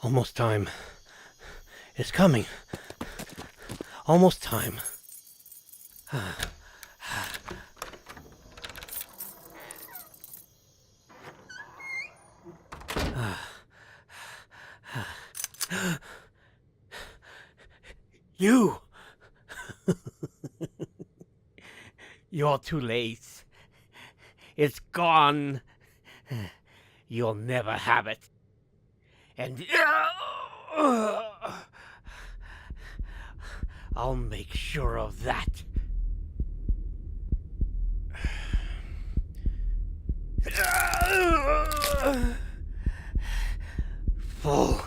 Almost time. It's coming. Almost time. You! You're too late. It's gone. You'll never have it. And I'll make sure of that. Full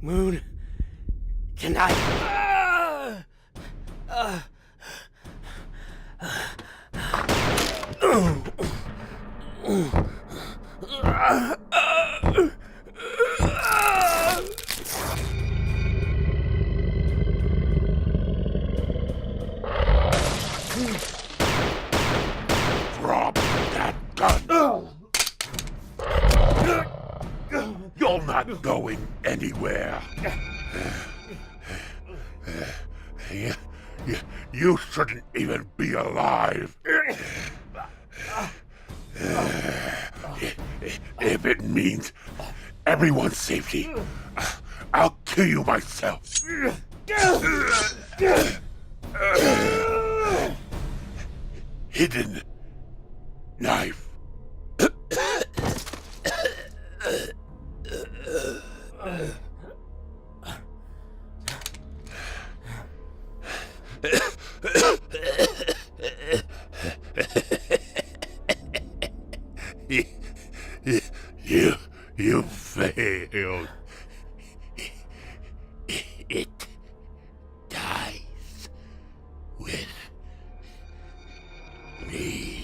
moon tonight. Drop that gun! You're not going anywhere. You shouldn't even be alive. If it means everyone's safety, I'll kill you myself. Hidden knife. You failed. It dies with me.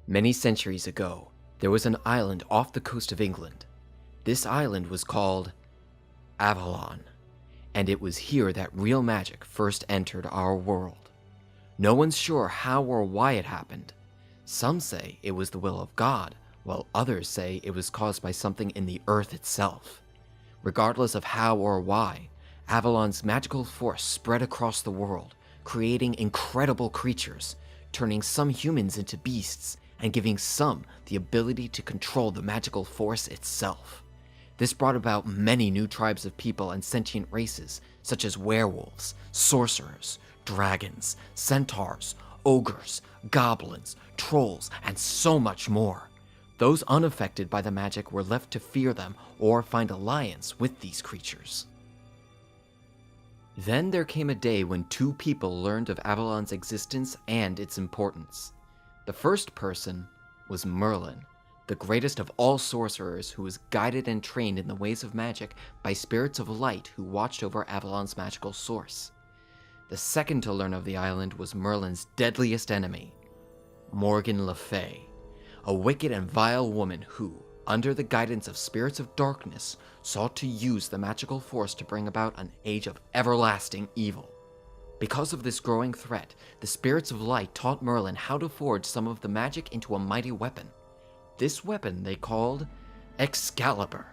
Many centuries ago, there was an island off the coast of England. This island was called Avalon, and it was here that real magic first entered our world. No one's sure how or why it happened. Some say it was the will of God, while others say it was caused by something in the earth itself. Regardless of how or why, Avalon's magical force spread across the world, creating incredible creatures, turning some humans into beasts, and giving some the ability to control the magical force itself. This brought about many new tribes of people and sentient races, such as werewolves, sorcerers, dragons, centaurs, ogres, goblins, trolls, and so much more. Those unaffected by the magic were left to fear them or find alliance with these creatures. Then there came a day when two people learned of Avalon's existence and its importance. The first person was Merlin, the greatest of all sorcerers who was guided and trained in the ways of magic by spirits of light who watched over Avalon's magical source. The second to learn of the island was Merlin's deadliest enemy, Morgan Le Fay, a wicked and vile woman who, under the guidance of spirits of darkness, sought to use the magical force to bring about an age of everlasting evil. Because of this growing threat, the spirits of light taught Merlin how to forge some of the magic into a mighty weapon. This weapon they called Excalibur.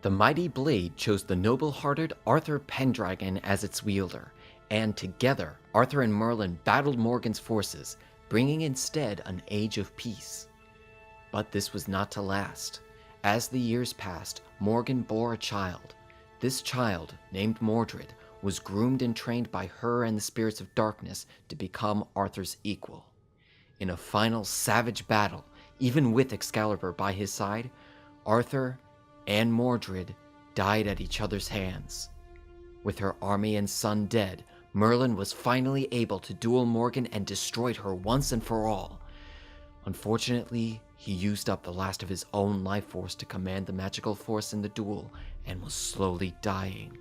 The mighty blade chose the noble-hearted Arthur Pendragon as its wielder, and together Arthur and Merlin battled Morgan's forces, bringing instead an age of peace. But this was not to last. As the years passed, Morgan bore a child. This child, named Mordred, was groomed and trained by her and the spirits of darkness to become Arthur's equal. In a final savage battle, even with Excalibur by his side, Arthur and Mordred died at each other's hands. With her army and son dead, Merlin was finally able to duel Morgan and destroy her once and for all. Unfortunately, he used up the last of his own life force to command the magical force in the duel and was slowly dying.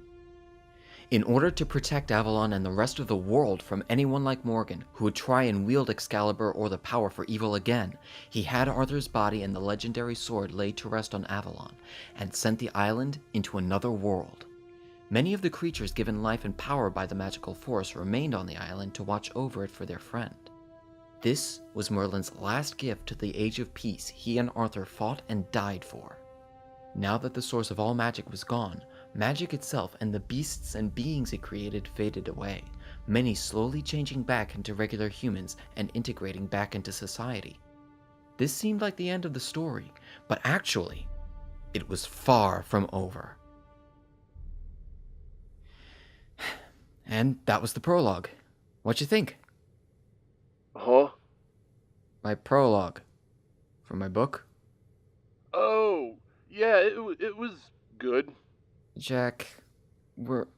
In order to protect Avalon and the rest of the world from anyone like Morgan who would try and wield Excalibur or the power for evil again, he had Arthur's body and the legendary sword laid to rest on Avalon and sent the island into another world. Many of the creatures given life and power by the magical force remained on the island to watch over it for their friend. This was Merlin's last gift to the Age of Peace he and Arthur fought and died for. Now that the source of all magic was gone, magic itself and the beasts and beings it created faded away, many slowly changing back into regular humans and integrating back into society. This seemed like the end of the story, but actually, it was far from over. And that was the prologue. What'd you think? Huh? My prologue. For my book? Oh, yeah, it was good. Jack, were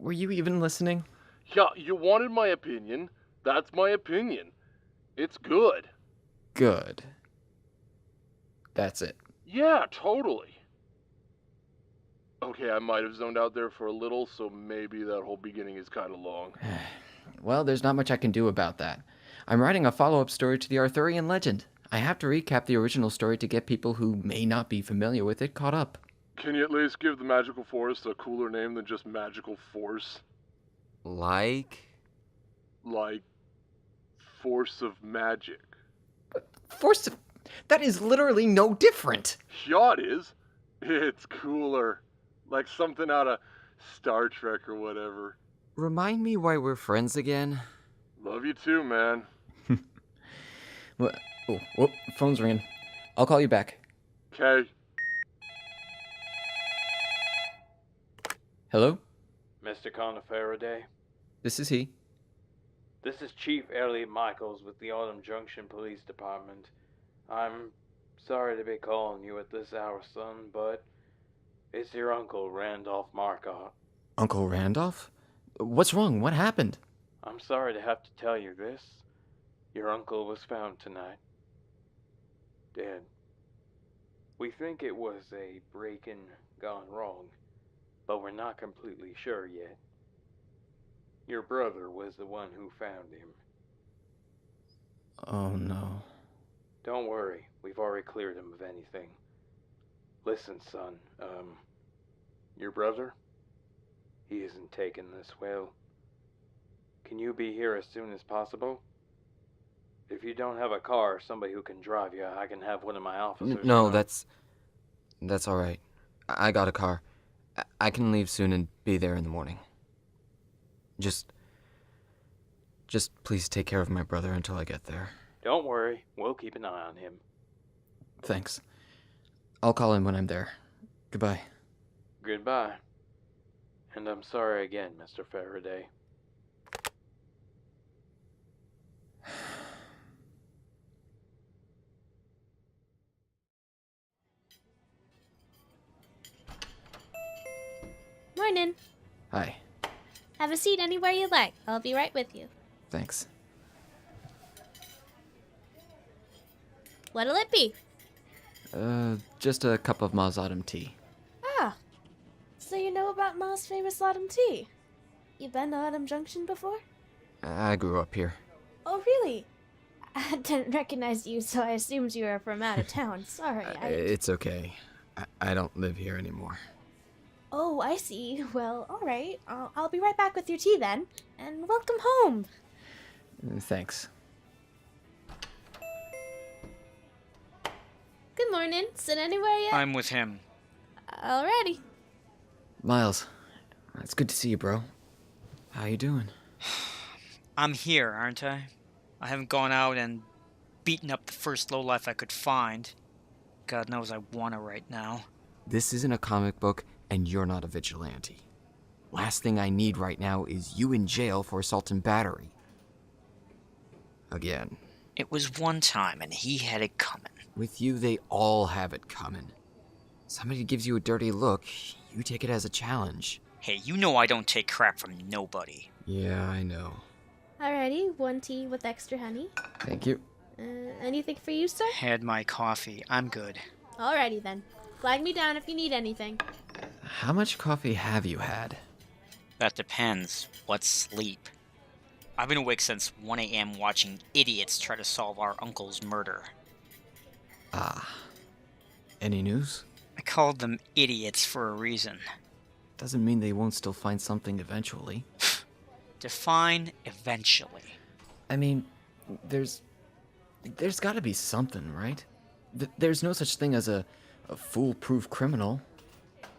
you even listening? Yeah, you wanted my opinion. That's my opinion. It's good. Good. That's it. Yeah, totally. Okay, I might have zoned out there for a little, so maybe that whole beginning is kind of long. Well, there's not much I can do about that. I'm writing a follow-up story to the Arthurian legend. I have to recap the original story to get people who may not be familiar with it caught up. Can you at least give the magical force a cooler name than just magical force? Like? Like, force of magic. Force of... That is literally no different! Yeah, it is. It's cooler. Like something out of Star Trek or whatever. Remind me why we're friends again? Love you too, man. Oh, phone's ringing. I'll call you back. Okay. Hello? Mr. Conner Faraday, This is he. this is Chief Elliott Michaels with the Autumn Junction Police Department. I'm sorry to be calling you at this hour, son, but it's your uncle, Randolph Marcotte. Uncle Randolph? What's wrong? What happened? I'm sorry to have to tell you this. Your uncle was found tonight. Dead. We think it was a break-in gone wrong, but we're not completely sure yet. Your brother was the one who found him. Oh no. Don't worry, we've already cleared him of anything. Listen, son, your brother? He isn't taking this well. Can you be here as soon as possible? If you don't have a car or somebody who can drive you, I can have one of my officers. No, that's alright. I got a car. I can leave soon and be there in the morning. Just please take care of my brother until I get there. Don't worry, we'll keep an eye on him. Thanks. I'll call in when I'm there. Goodbye. Goodbye. And I'm sorry again, Mr. Faraday. Morning. Hi. Have a seat anywhere you like. I'll be right with you. Thanks. What'll it be? Just a cup of Ma's Autumn tea. Ah, so you know about Ma's famous autumn tea? You been to Autumn Junction before? I grew up here. Oh, really? I didn't recognize you, so I assumed you were from out of town. Sorry, It's okay. I don't live here anymore. Oh, I see. Well, alright. I'll be right back with your tea then. And welcome home. Thanks. Good morning. Sit anywhere yet? I'm with him. Alrighty. Miles, it's good to see you, bro. How you doing? I'm here, aren't I? I haven't gone out and beaten up the first lowlife I could find. God knows I wanna right now. This isn't a comic book, and you're not a vigilante. Last thing I need right now is you in jail for assault and battery. Again. It was one time, and he had it coming. With you, they all have it coming. Somebody gives you a dirty look, you take it as a challenge. Hey, you know I don't take crap from nobody. Yeah, I know. Alrighty, one tea with extra honey. Thank you. Anything for you, sir? Had my coffee. I'm good. Alrighty then. Flag me down if you need anything. How much coffee have you had? That depends. What's sleep? I've been awake since 1 a.m. watching idiots try to solve our uncle's murder. Ah. Any news? I called them idiots for a reason. Doesn't mean they won't still find something eventually. Define eventually. I mean, there's gotta be something, right? There's no such thing as a foolproof criminal.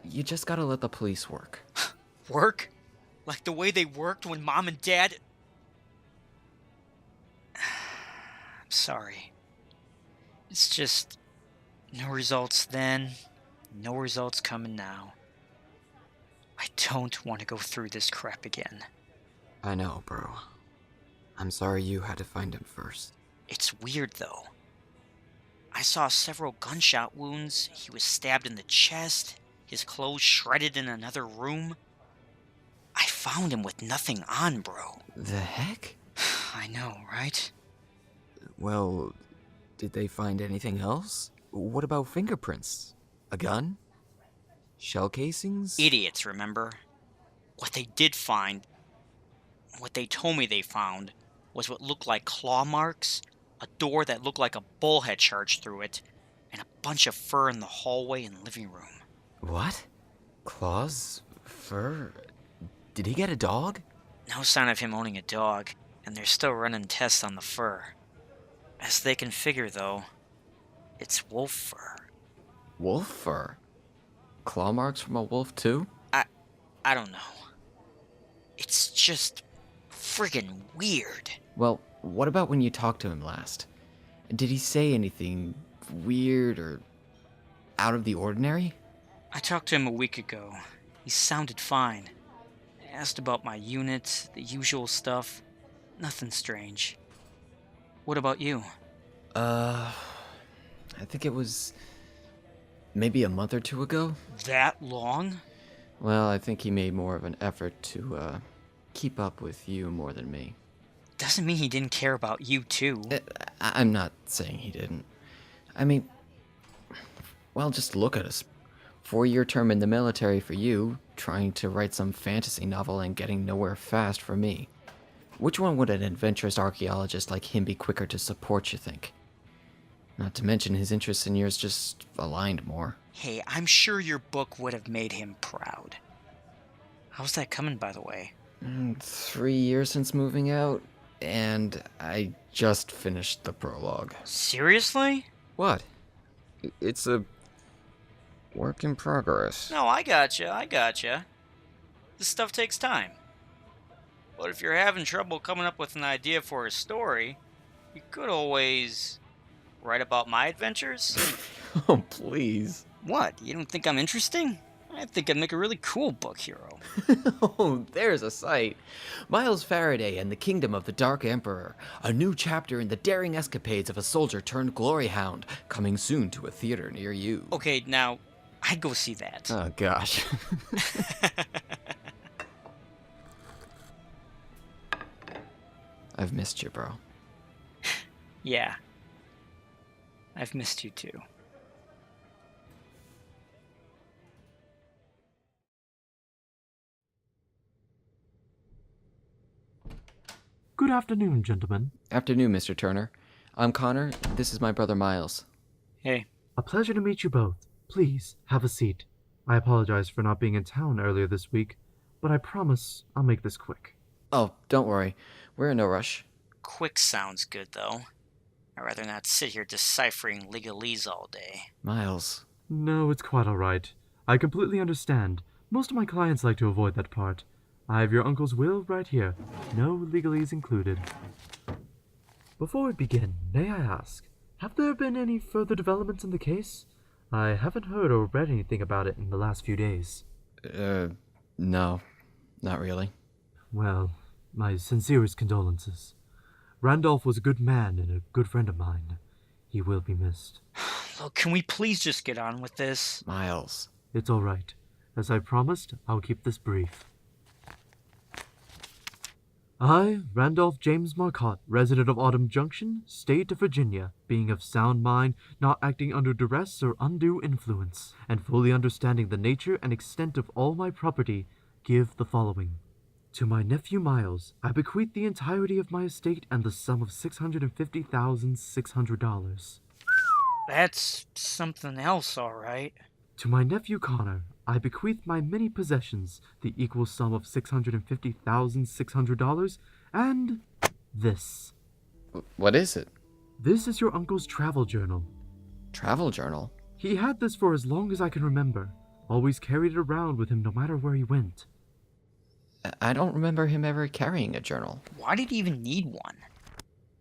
You just gotta let the police work. Work? Like the way they worked when Mom and Dad... I'm sorry. It's just... no results then, no results coming now. I don't want to go through this crap again. I know, bro. I'm sorry you had to find him first. It's weird, though. I saw several gunshot wounds, he was stabbed in the chest, his clothes shredded in another room. I found him with nothing on, bro. The heck? I know, right? Well, did they find anything else? What about fingerprints? A gun? Shell casings? Idiots, remember? What they did find, what they told me they found, was what looked like claw marks, a door that looked like a bull had charged through it, and a bunch of fur in the hallway and living room. What? Claws? Fur? Did he get a dog? No sign of him owning a dog, and they're still running tests on the fur. As they can figure, though, it's wolf fur. Wolf fur? Claw marks from a wolf, too? I don't know. It's just friggin' weird. Well, what about when you talked to him last? Did he say anything weird or out of the ordinary? I talked to him a week ago. He sounded fine. Asked about my unit, the usual stuff. Nothing strange. What about you? I think it was maybe a month or two ago. That long? Well, I think he made more of an effort to keep up with you more than me. Doesn't mean he didn't care about you, too. I'm not saying he didn't. I mean, well, just look at us. 4-year term in the military for you, trying to write some fantasy novel and getting nowhere fast for me. Which one would an adventurous archaeologist like him be quicker to support, you think? Not to mention his interests and yours just aligned more. Hey, I'm sure your book would have made him proud. How's that coming, by the way? 3 years since moving out, and I just finished the prologue. Seriously? What? It's a work in progress. No, I gotcha. This stuff takes time. But if you're having trouble coming up with an idea for a story, you could always write about my adventures. Oh, please. What? You don't think I'm interesting? I think I'd make a really cool book hero. Oh, there's a sight. Miles Faraday and the Kingdom of the Dark Emperor. A new chapter in the daring escapades of a soldier turned glory hound, coming soon to a theater near you. Okay, now, I'd go see that. Oh, gosh. I've missed you, bro. Yeah. I've missed you too. Good afternoon, gentlemen. Afternoon, Mr. Turner. I'm Connor. This is my brother Miles. Hey. A pleasure to meet you both. Please, have a seat. I apologize for not being in town earlier this week, but I promise I'll make this quick. Oh, don't worry. We're in no rush. Quick sounds good, though. I'd rather not sit here deciphering legalese all day. Miles. No, it's quite all right. I completely understand. Most of my clients like to avoid that part. I have your uncle's will right here. No legalese included. Before we begin, may I ask, have there been any further developments in the case? I haven't heard or read anything about it in the last few days. No. Not really. Well, my sincerest condolences. Randolph was a good man and a good friend of mine. He will be missed. Look, can we please just get on with this? Miles. It's all right. As I promised, I'll keep this brief. I, Randolph James Marcotte, resident of Autumn Junction, State of Virginia, being of sound mind, not acting under duress or undue influence, and fully understanding the nature and extent of all my property, give the following. To my nephew Miles, I bequeath the entirety of my estate and the sum of $650,600. That's something else, all right. To my nephew Conner, I bequeath my many possessions, the equal sum of $650,600, and this. What is it? This is your uncle's travel journal. Travel journal? He had this for as long as I can remember. Always carried it around with him no matter where he went. I don't remember him ever carrying a journal. Why did he even need one?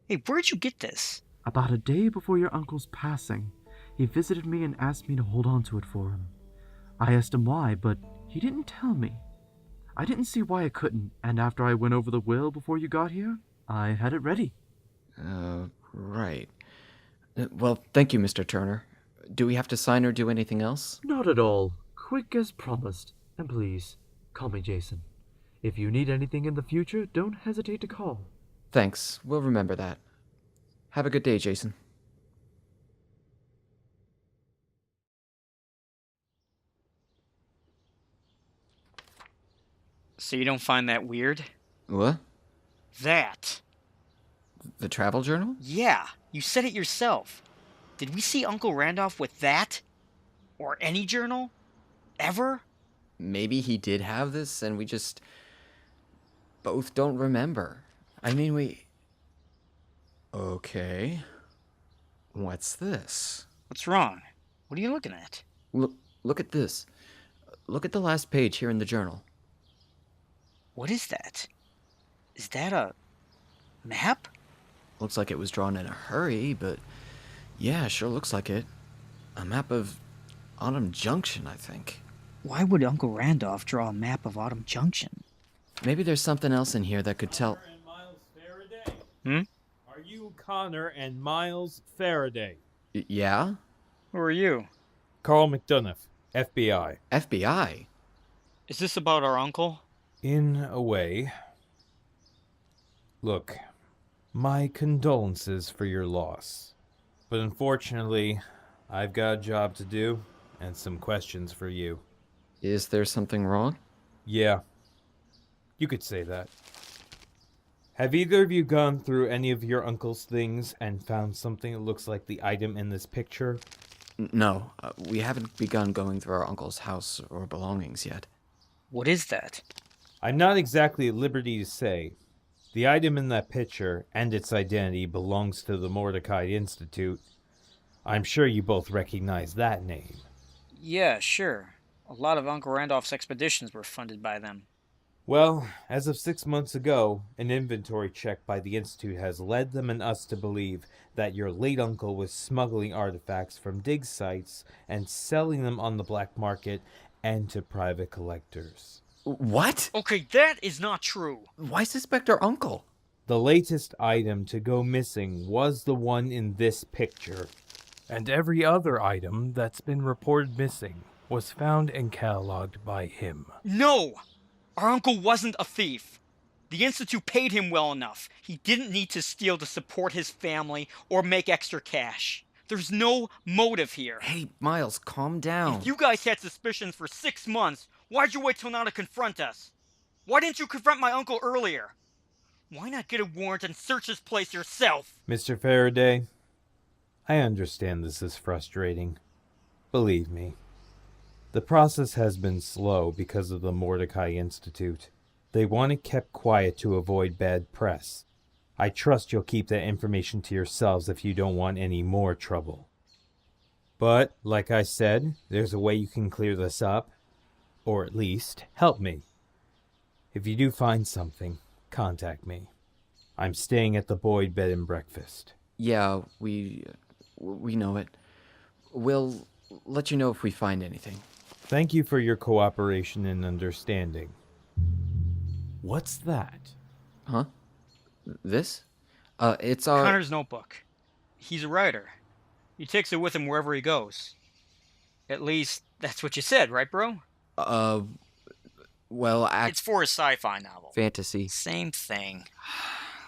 Hey, where'd you get this? About a day before your uncle's passing, he visited me and asked me to hold on to it for him. I asked him why, but he didn't tell me. I didn't see why I couldn't, and after I went over the will before you got here, I had it ready. Right. Well, thank you, Mr. Turner. Do we have to sign or do anything else? Not at all. Quick as promised. And please, call me Jason. If you need anything in the future, don't hesitate to call. Thanks. We'll remember that. Have a good day, Jason. So you don't find that weird? What? That. The travel journal? Yeah, you said it yourself. Did we see Uncle Randolph with that? Or any journal? Ever? Maybe he did have this and we just both don't remember. I mean, we... Okay. What's this? What's wrong? What are you looking at? Look at this. Look at the last page here in the journal. What is that? Is that a map? Looks like it was drawn in a hurry, but yeah, sure looks like it. A map of Autumn Junction, I think. Why would Uncle Randolph draw a map of Autumn Junction? Maybe there's something else in here that could tell... Conner and Miles Faraday? Hmm? Are you Conner and Miles Faraday? Yeah? Who are you? Carl McDonough, FBI. FBI? Is this about our uncle? In a way. Look, my condolences for your loss. But unfortunately, I've got a job to do and some questions for you. Is there something wrong? Yeah, you could say that. Have either of you gone through any of your uncle's things and found something that looks like the item in this picture? No, we haven't begun going through our uncle's house or belongings yet. What is that? I'm not exactly at liberty to say. The item in that picture and its identity belongs to the Mordecai Institute. I'm sure you both recognize that name. Yeah, sure. A lot of Uncle Randolph's expeditions were funded by them. Well, as of 6 months ago, an inventory check by the Institute has led them and us to believe that your late uncle was smuggling artifacts from dig sites and selling them on the black market and to private collectors. What? Okay, that is not true. Why suspect our uncle? The latest item to go missing was the one in this picture. And every other item that's been reported missing was found and cataloged by him. No! Our uncle wasn't a thief. The Institute paid him well enough. He didn't need to steal to support his family or make extra cash. There's no motive here. Hey, Miles, calm down. If you guys had suspicions for 6 months, why'd you wait till now to confront us? Why didn't you confront my uncle earlier? Why not get a warrant and search his place yourself? Mr. Faraday, I understand this is frustrating. Believe me. The process has been slow because of the Mordecai Institute. They want it kept quiet to avoid bad press. I trust you'll keep that information to yourselves if you don't want any more trouble. But, like I said, there's a way you can clear this up. Or at least, help me. If you do find something, contact me. I'm staying at the Boyd Bed and Breakfast. Yeah, we know it. We'll let you know if we find anything. Thank you for your cooperation and understanding. What's that? Huh? This? It's our... Connor's notebook. He's a writer. He takes it with him wherever he goes. At least, that's what you said, right, bro? Well, It's for a sci-fi novel. fantasy. Same thing.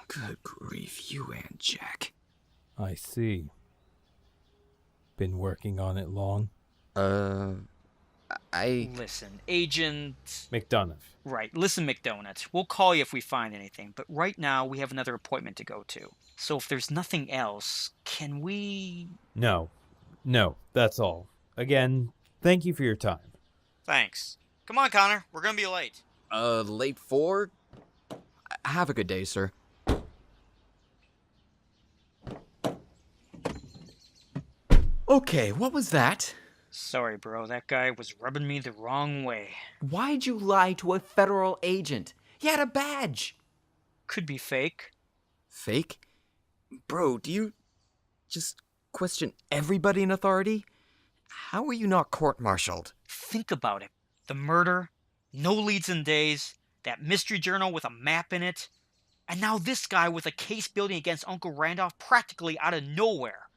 Good grief, you and Jack. I see. Been working on it long? Listen, Agent... McDonough. Right, listen, McDonough. We'll call you if we find anything, but right now we have another appointment to go to. So if there's nothing else, can we... No, that's all. Again, thank you for your time. Thanks. Come on, Connor. We're gonna be late. Late for? Have a good day, sir. Okay, what was that? Sorry, bro. That guy was rubbing me the wrong way. Why'd you lie to a federal agent? He had a badge. Could be fake. Fake? Bro, do you just question everybody in authority? How are you not court-martialed? Think about it. The murder, no leads in days, that mystery journal with a map in it, and now this guy with a case building against Uncle Randolph practically out of nowhere.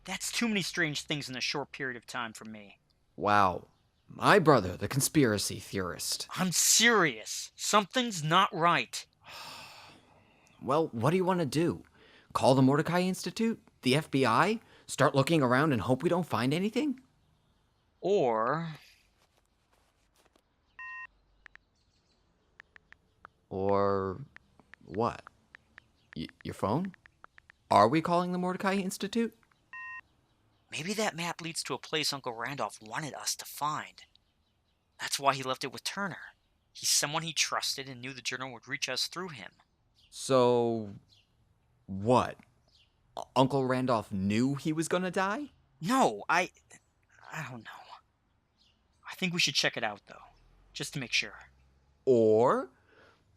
That's too many strange things in a short period of time for me. Wow. My brother, the conspiracy theorist. I'm serious. Something's not right. Well, what do you want to do? Call the Mordecai Institute? The FBI? Start looking around and hope we don't find anything? Or what? Your phone? Are we calling the Mordecai Institute? maybe that map leads to a place Uncle Randolph wanted us to find. That's why he left it with Turner. He's someone he trusted and knew the journal would reach us through him. So, what? Uncle Randolph knew he was gonna die? No, I don't know. I think we should check it out, though, just to make sure. Or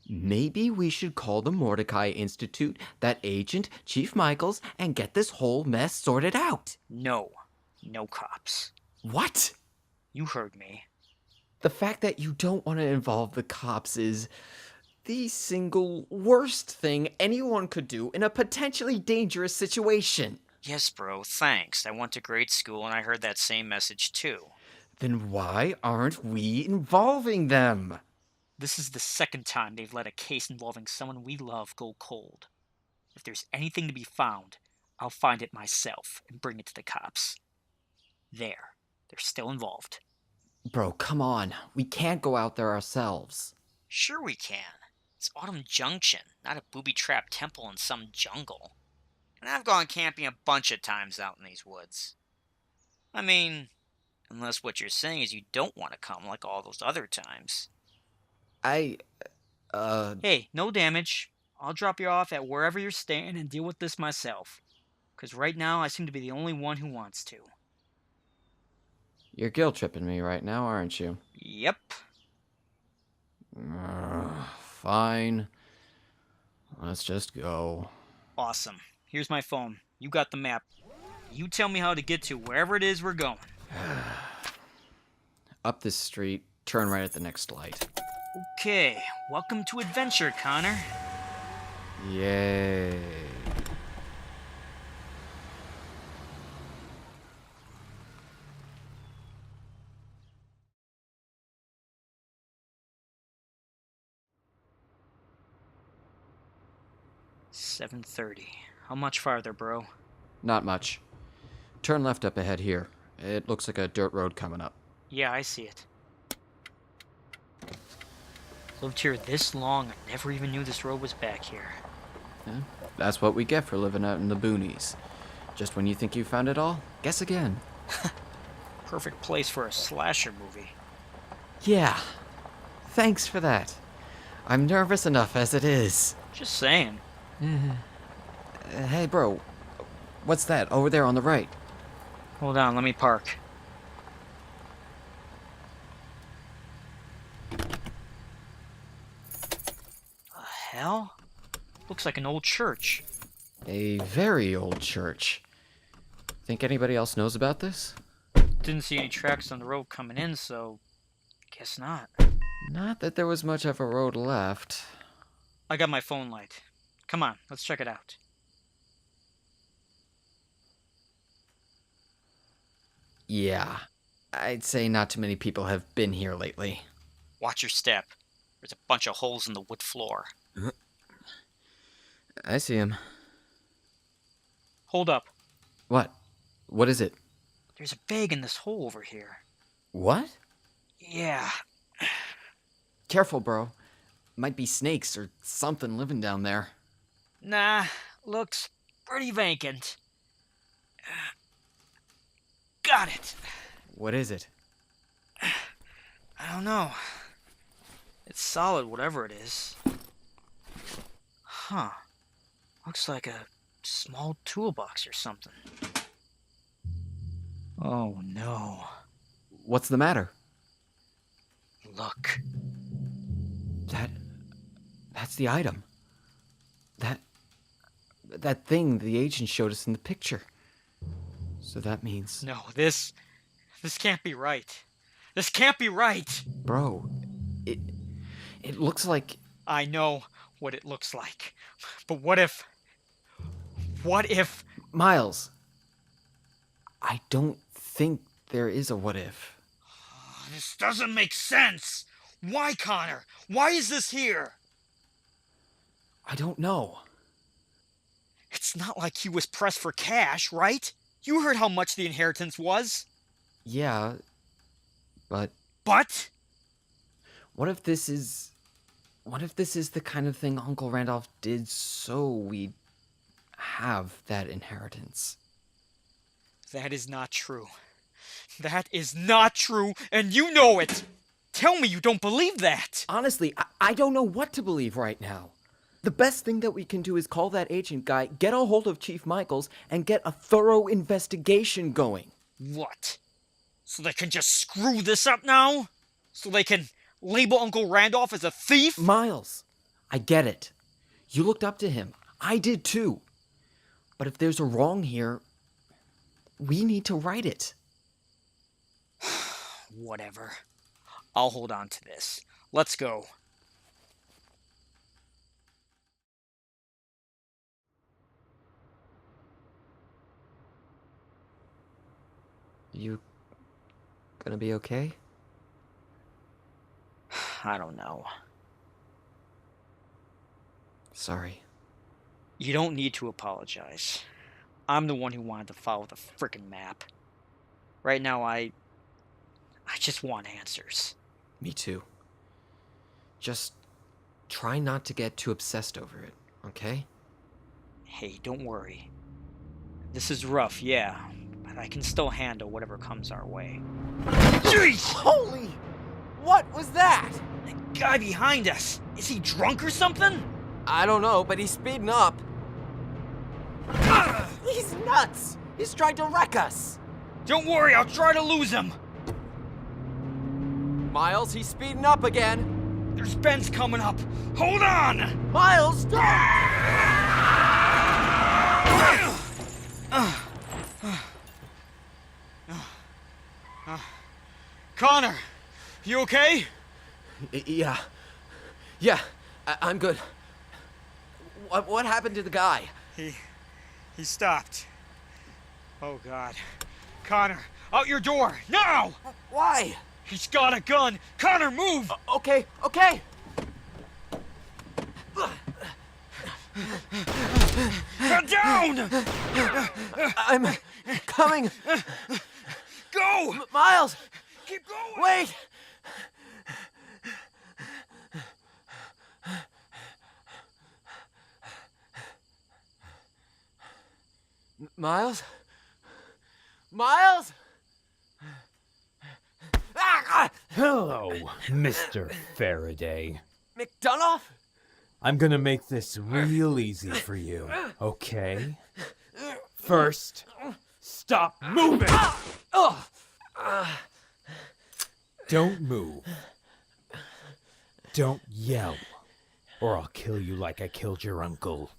maybe we should call the Mordecai Institute, that agent, Chief Michaels, and get this whole mess sorted out. No cops. What? You heard me. The fact that you don't want to involve the cops is the single worst thing anyone could do in a potentially dangerous situation. Yes, bro, thanks. I went to grade school and I heard that same message too. Then why aren't we involving them? This is the second time they've let a case involving someone we love go cold. If there's anything to be found, I'll find it myself and bring it to the cops. They're still involved. Bro, come on. We can't go out there ourselves. Sure we can. It's Autumn Junction, not a booby-trapped temple in some jungle. And I've gone camping a bunch of times out in these woods. I mean, unless what you're saying is you don't want to come like all those other times. Hey, no damage. I'll drop you off at wherever you're staying and deal with this myself. 'Cause right now I seem to be the only one who wants to. You're guilt-tripping me right now, aren't you? Yep. Fine. Let's just go. Awesome. Here's my phone. You got the map. You tell me how to get to wherever it is we're going. Up this street, turn right at the next light. Okay, welcome to adventure, Connor. Yay. $7:30. How much farther, bro? Not much. Turn left up ahead here. It looks like a dirt road coming up. Yeah, I see it. Lived here this long, I never even knew this road was back here. Yeah, that's what we get for living out in the boonies. Just when you think you found it all, guess again. Perfect place for a slasher movie. Yeah. Thanks for that. I'm nervous enough as it is. Just saying. Hey, bro. What's that over there on the right? Hold on, let me park. The hell? Looks like an old church. A very old church. Think anybody else knows about this? Didn't see any tracks on the road coming in, so guess not. Not that there was much of a road left. I got my phone light. Come on, let's check it out. Yeah. I'd say not too many people have been here lately. Watch your step. There's a bunch of holes in the wood floor. I see him. Hold up. What? What is it? There's a bag in this hole over here. What? Yeah. Careful, bro. Might be snakes or something living down there. Nah, looks pretty vacant. Got it. What is it? I don't know. It's solid, whatever it is. Huh. Looks like a small toolbox or something. Oh no. What's the matter? Look. That's the item. That thing the agent showed us in the picture. So that means... No, this can't be right. This can't be right! Bro, it looks like... I know what it looks like. But what if... Miles, I don't think there is a what if. This doesn't make sense! Why, Conner? Why is this here? I don't know. It's not like he was pressed for cash, right? You heard how much the inheritance was. Yeah, but... But? What if this is the kind of thing Uncle Randolph did so we'd have that inheritance? That is not true. That is not true, and you know it! Tell me you don't believe that! Honestly, I don't know what to believe right now. The best thing that we can do is call that agent guy, get a hold of Chief Michaels, and get a thorough investigation going. What? So they can just screw this up now? So they can label Uncle Randolph as a thief? Miles, I get it. You looked up to him. I did too. But if there's a wrong here, we need to right it. Whatever. I'll hold on to this. Let's go. You gonna be okay? I don't know. Sorry. You don't need to apologize. I'm the one who wanted to follow the frickin' map. Right now, I just want answers. Me too. Just try not to get too obsessed over it, okay? Hey, don't worry. This is rough, yeah, but I can still handle whatever comes our way. Jeez! Holy! What was that? The guy behind us! Is he drunk or something? I don't know, but he's speeding up. He's nuts! He's trying to wreck us! Don't worry, I'll try to lose him! Miles, he's speeding up again. There's Ben's coming up. Hold on! Miles, don't! Conner, you okay? Yeah. I'm good. What happened to the guy? He stopped. Oh God. Conner, out your door, now! Why? He's got a gun! Conner, move! Okay. Get down! I'm coming. Go! Miles! Keep going! Wait! Miles? Miles? Hello, Mr. Faraday. McDonough? I'm gonna make this real easy for you, okay? First, stop moving! Don't move. Don't yell, or I'll kill you like I killed your uncle.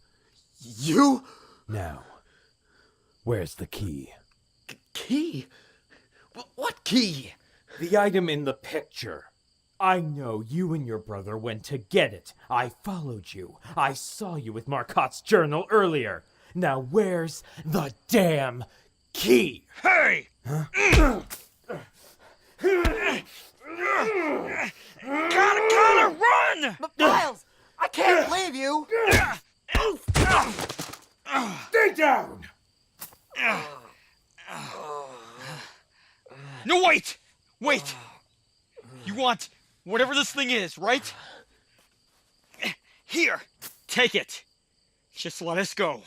You? Now, where's the key? Key? What key? The item in the picture. I know you and your brother went to get it. I followed you. I saw you with Marcotte's journal earlier. Now where's the damn key? Hey! Huh? Conner, run! Miles, I can't leave you. Stay down! No, wait! Wait! You want whatever this thing is, right? Here, take it. Just let us go.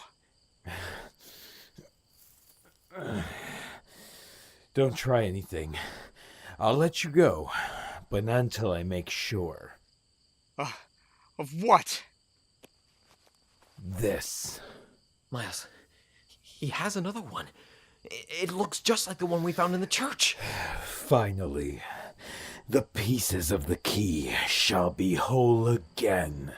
Don't try anything. I'll let you go, but not until I make sure. Of what? This. Miles, he has another one. It looks just like the one we found in the church. Finally, the pieces of the key shall be whole again.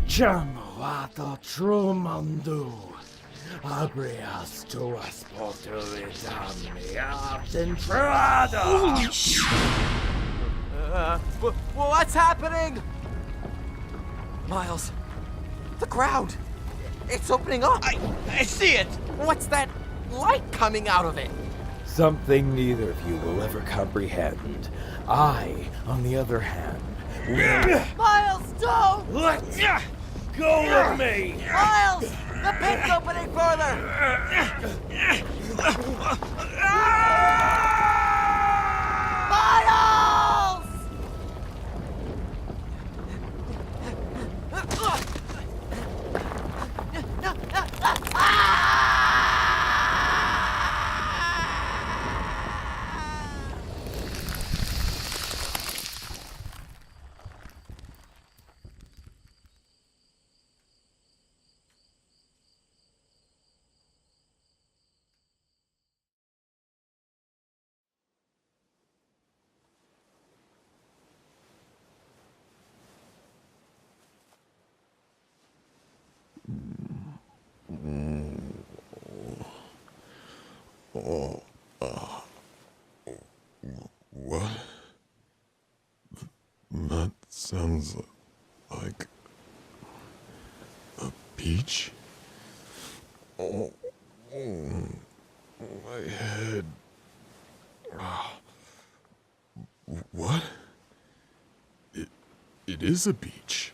Chiamato Trumando. Abrias tuas portoritami ad entrada. Holy shit! What's happening? Miles, the ground. It's opening up. I see it! What's that light coming out of it? Something neither of you will ever comprehend. I, on the other hand, will... Miles, don't! Let go of me! Miles, the pit's opening further! Miles! What? That sounds like a beach. Oh, my head. What? It is a beach.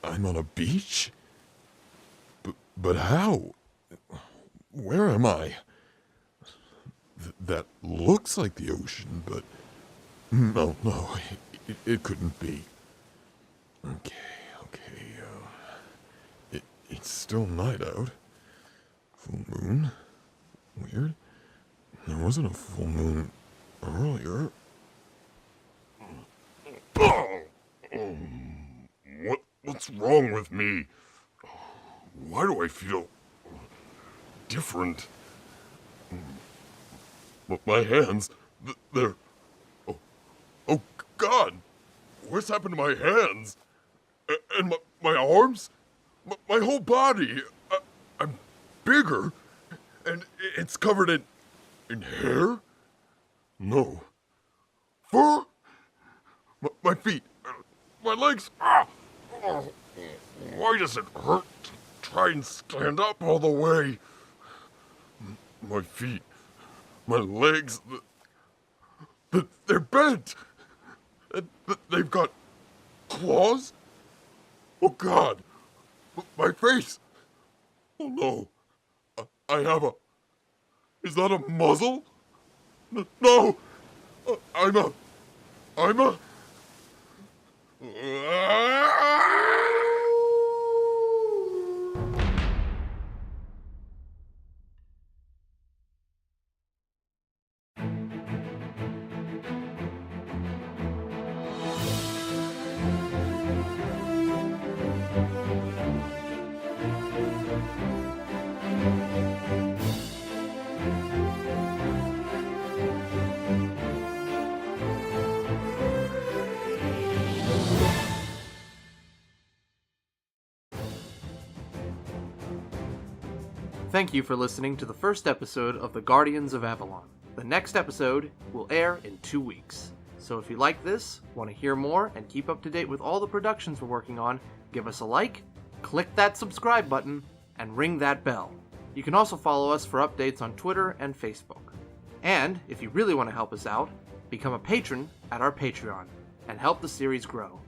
I'm on a beach? But how? Where am I? That looks like the ocean, but no, it couldn't be. Okay. It's still night out. Full moon? Weird. There wasn't a full moon earlier. What's wrong with me? Why do I feel different? My hands, they're... Oh, God! What's happened to my hands? And my arms? My whole body? I'm bigger, and it's covered in hair? No. Fur? My feet, my legs... Why does it hurt to try and stand up all the way? My feet... My legs, they're bent. They've got claws. Oh, God. My face. Oh, no. I have a... Is that a muzzle? No. I'm a... Thank you for listening to the first episode of the Guardians of Avalon. The next episode will air in 2 weeks. So if you like this, want to hear more, and keep up to date with all the productions we're working on, give us a like, click that subscribe button, and ring that bell. You can also follow us for updates on Twitter and Facebook. And if you really want to help us out, become a patron at our Patreon and help the series grow.